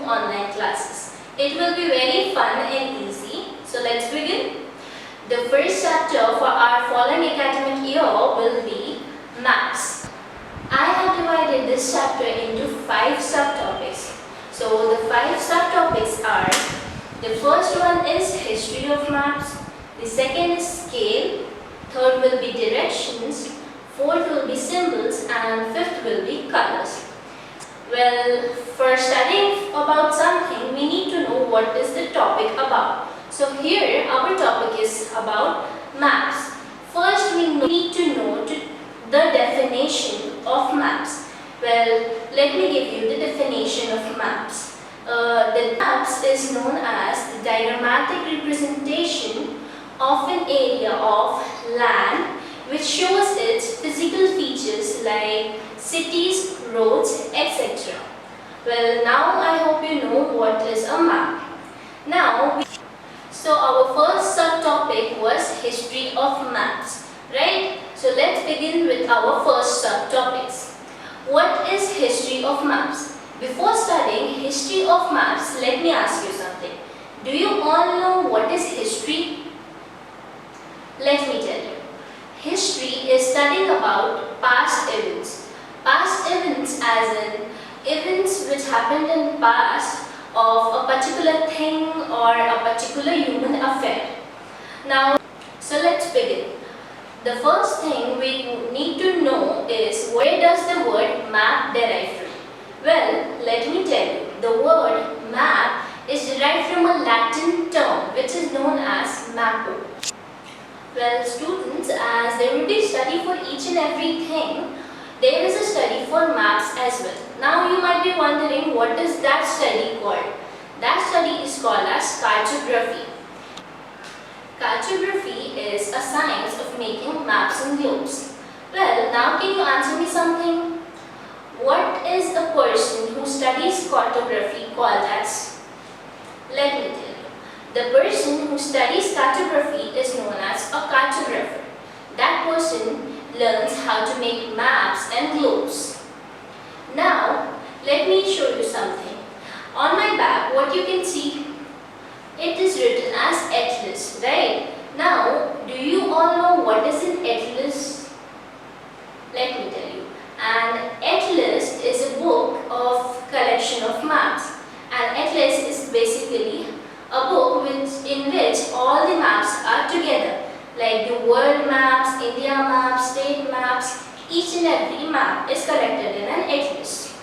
online classes. It will be very fun and easy. So let's begin. The first chapter for our following academic year will be Maps. I have divided this chapter into 5 subtopics. So the 5 subtopics are: the first one is history of maps, the second is scale, third will be directions, fourth will be symbols, and fifth will be colors. Well, for studying about something, we need to know what is the topic about. So here our topic is about maps. First we need to know the definition of maps. Well, let me give you the definition of maps. The maps is known as the diagrammatic representation of an area of land which shows its physical features like cities, roads, etc. Well, now I hope you know what is a map. So our first subtopic was history of maps, right? So let's begin with our first subtopics. What is history of maps? Before studying history of maps, let me ask you something. Do you all know what is history? Let me tell you. History is studying about past events. Past events as in events which happened in past of a particular thing or a particular human affair. Now, so let's begin. The first thing we need to know is, where does the word map derive from? Well, let me tell you. The word map is derived from a Latin term which is known as mappo. Well, students, as there will be study for each and everything, there is a study for maps as well. Now you might be wondering, what is that study called? That study is called as cartography. Cartography is a science of making maps and globes. Well, now can you answer me something? What is a person who studies cartography called as? Let me tell you. The person who studies cartography is known as a cartographer. That person learns how to make maps and globes. Now, let me show you something. On my back, what you can see, it is written as atlas, right? Now, do you all know what is an atlas? Let me tell you. An atlas is a book of collection of maps. An atlas is basically a book in which all the maps are together, like the world maps, India maps, state maps. Each and every map is collected in an atlas.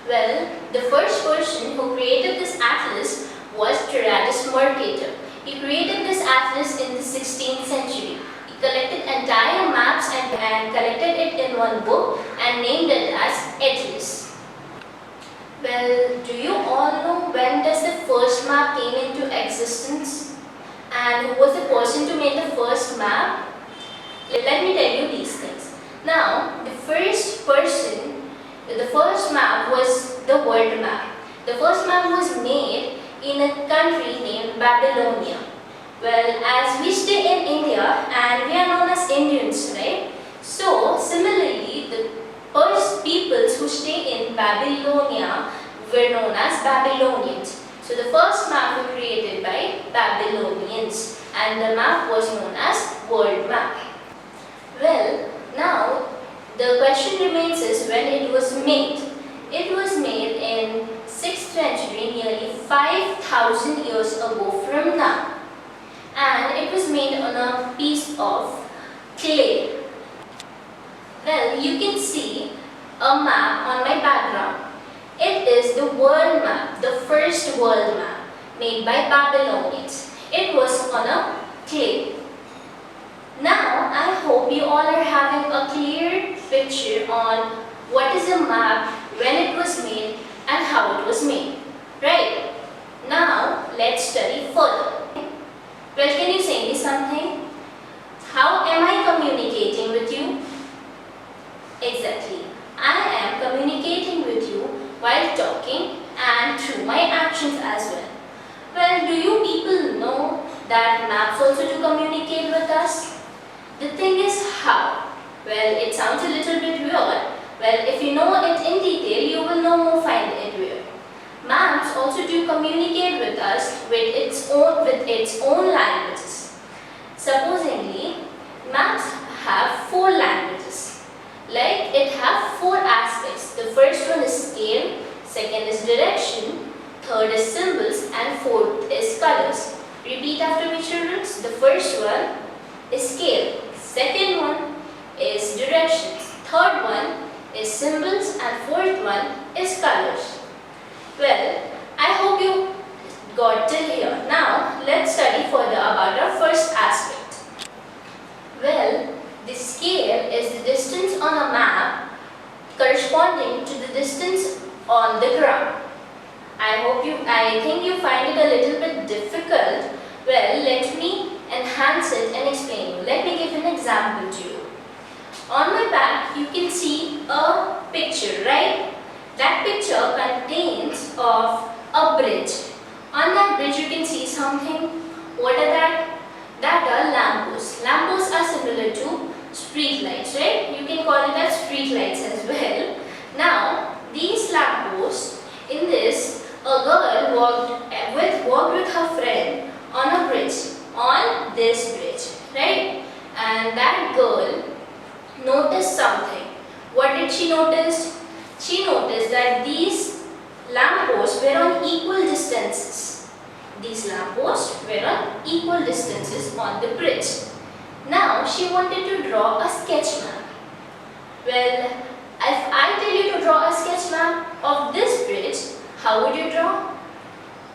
Well, the first person who created this atlas was Gerardus Mercator. He created this atlas in the 16th century. He collected entire maps and collected it in one book and named it as Atlas. Well, do you all know when does the first map came into existence? And who was the person to make the first map? Let me tell you these things. Now, the first map was the world map. The first map was made in a country named Babylonia. Well, as we stay in India and we are known as Indians, right? So, similarly, the first peoples who stay in Babylonia were known as Babylonians. So, the first map was created by Babylonians and the map was known as world map. Well, now the question remains is when it was made. It was made in 6th century, nearly 5,000 years ago from now. And it was made on a piece of clay. Well, you can see a map on my background. It is the world map, the first world map made by Babylonians. It was on a clay. Now, I hope you all are having a clear picture on what is a map, when it was made and how it was made. Right? Now, let's study further. Well, can you say me something? How am I communicating with you? Exactly. I am communicating with you while talking and through my actions as well. Well, do you people know that maps also do communicate with us? The thing is how? Well, it sounds a little bit weird. Well, if you know it in detail, you will no more find it weird. maps also do communicate with us with its own languages. Supposingly, maps have 4 languages. Like it have 4 aspects. The first one is scale, second is direction, third is symbols, and fourth is colors. Repeat after me, children. The first one is scale, second one is directions, third one is symbols, and fourth one is colors. Well, I hope you got till here. Now, let's study further about our first aspect. Well, the scale is the distance on a map corresponding to the distance on the ground. I think you find it a little bit difficult. Well, let me enhance it and explain you. Let me give an example to you. On my back, you can see a picture, right? That picture contains of a bridge. On that bridge, you can see something. What are that? That are lampposts. Lampposts are similar to street lights, right? You can call it as street lights as well. Now, these lampposts, in this, a girl walked with her friend on a bridge, on this bridge, right? And that girl noticed something. What did she notice? She noticed that these lampposts were on equal distances. These lampposts were on equal distances on the bridge. Now she wanted to draw a sketch map. Well, if I tell you to draw a sketch map of this bridge, how would you draw?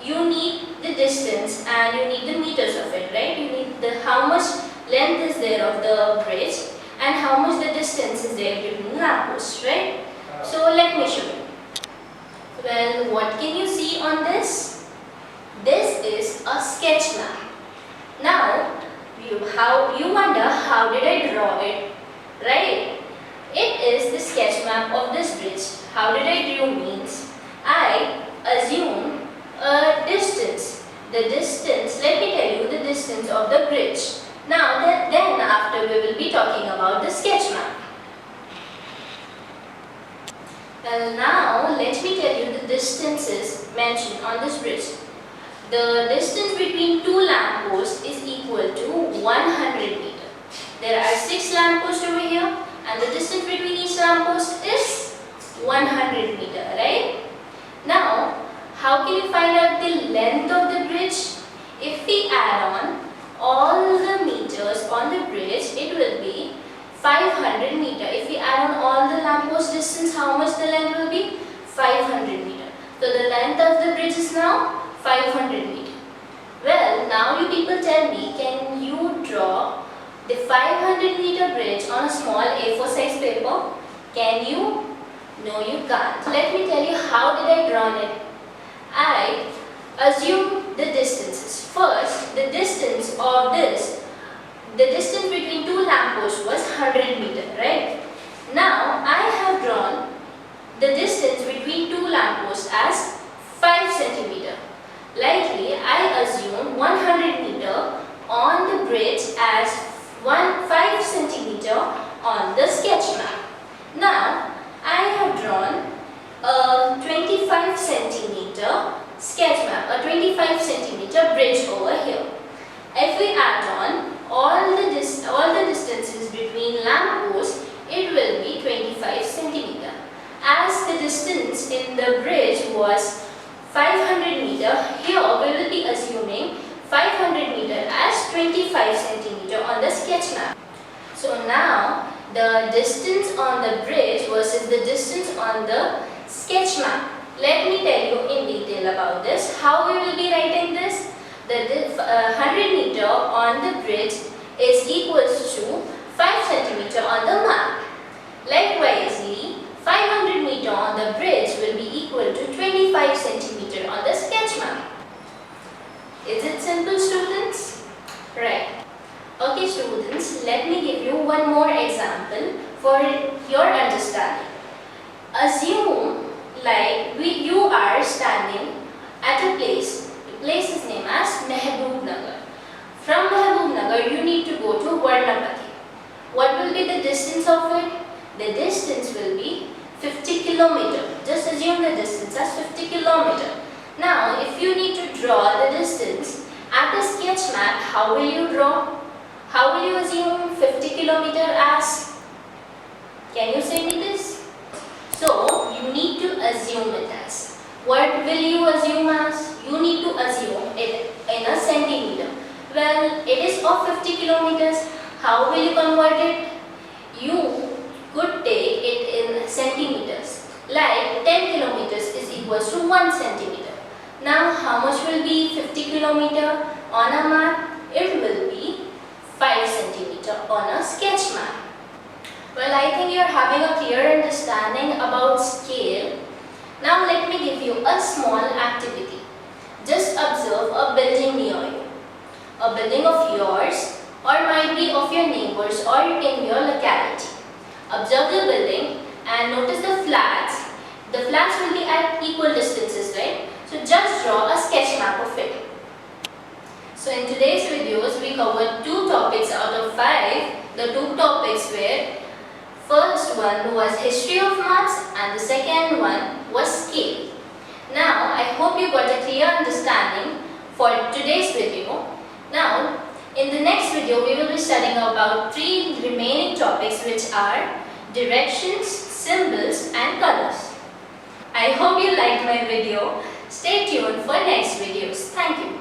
You need the distance and you need the meters of it, right? You need the how much length is there of the bridge and how much the distance is there between lampposts, right? So let me show you. Well, what can you see on this? This is a sketch map. Now, you wonder how did I draw it, right? It is the sketch map of this bridge. How did I do means, I assume a distance. The distance, let me tell you the distance of the bridge. Now then after we will be talking about the sketch map. Well, now let me tell you the distances mentioned on this bridge. The distance between 2 lampposts is equal to 100 meters. There are 6 lampposts over here and the distance between each lamppost is 100 meters, right? Now, how can you find out the length of the bridge? If we add on all the meters on the bridge, it will be 500 meters. If we add on all the lamppost distance, how much the length will be? 500 meters. So the length of the bridge is now 500 meters. Well, now you people tell me, can you draw the 500 meter bridge on a small A4 size paper? Can you? No, you can't. Let me tell you how did I draw it. I assume the distances. First, the distance of this, the distance between 2 lampposts was 100 meters, right? Now, I have drawn the distance between 2 lampposts as 5 centimeters. Likely, I assume 100 meters on the bridge as 5 centimeters on the sketch map. Now, I have drawn a 25 centimeter sketch map, a 25 centimeter bridge over here. If we add on all the distances between lampposts, it will be 25 centimeter. As the distance in the bridge was 500 meter, here we will be assuming 500 meter as 25 centimeter on the sketch map. So now the distance on the bridge versus the distance on the sketch map. Let me tell you in detail about this. How we will be writing this? The 100 meter on the bridge is equals to 5 centimeter on the map. Likewise, 500 meter on the bridge will be equal to 25 centimeter on the sketch map. Is it simple, students? Right. Okay, students, let me give you one more example for your understanding. Assume like you are standing at a place. The place is named as Mehboob-Nagar. From Mehboob-Nagar, you need to go to Varnapati. What will be the distance of it? The distance will be 50 kilometers. Just assume the distance as 50 kilometers. Now, if you need to draw the distance at the sketch map, how will you draw? How will you assume 50 km as? Can you say me this? So, you need to assume it as. What will you assume as? You need to assume it in a centimeter. Well, it is of 50 kilometers. How will you convert it? You could take it in centimeters. Like 10 kilometers is equals to 1 centimeter. Now, how much will be 50 kilometer on a map? It will be 5 centimeter on a sketch map. Well, I think you are having a clear understanding about scale. Now let me give you a small activity. Just observe a building near you. A building of yours or might be of your neighbors or in your locality. Observe the building and notice the flags. The flags will be at equal distances, right? So just draw a sketch map of it. So in today's videos, we covered 2 topics out of 5. The 2 topics were, first one was history of maps and the second one was scale. Now I hope you got a clear understanding for today's video. Now in the next video we will be studying about 3 remaining topics, which are directions, symbols and colors. I hope you liked my video. Stay tuned for next videos. Thank you.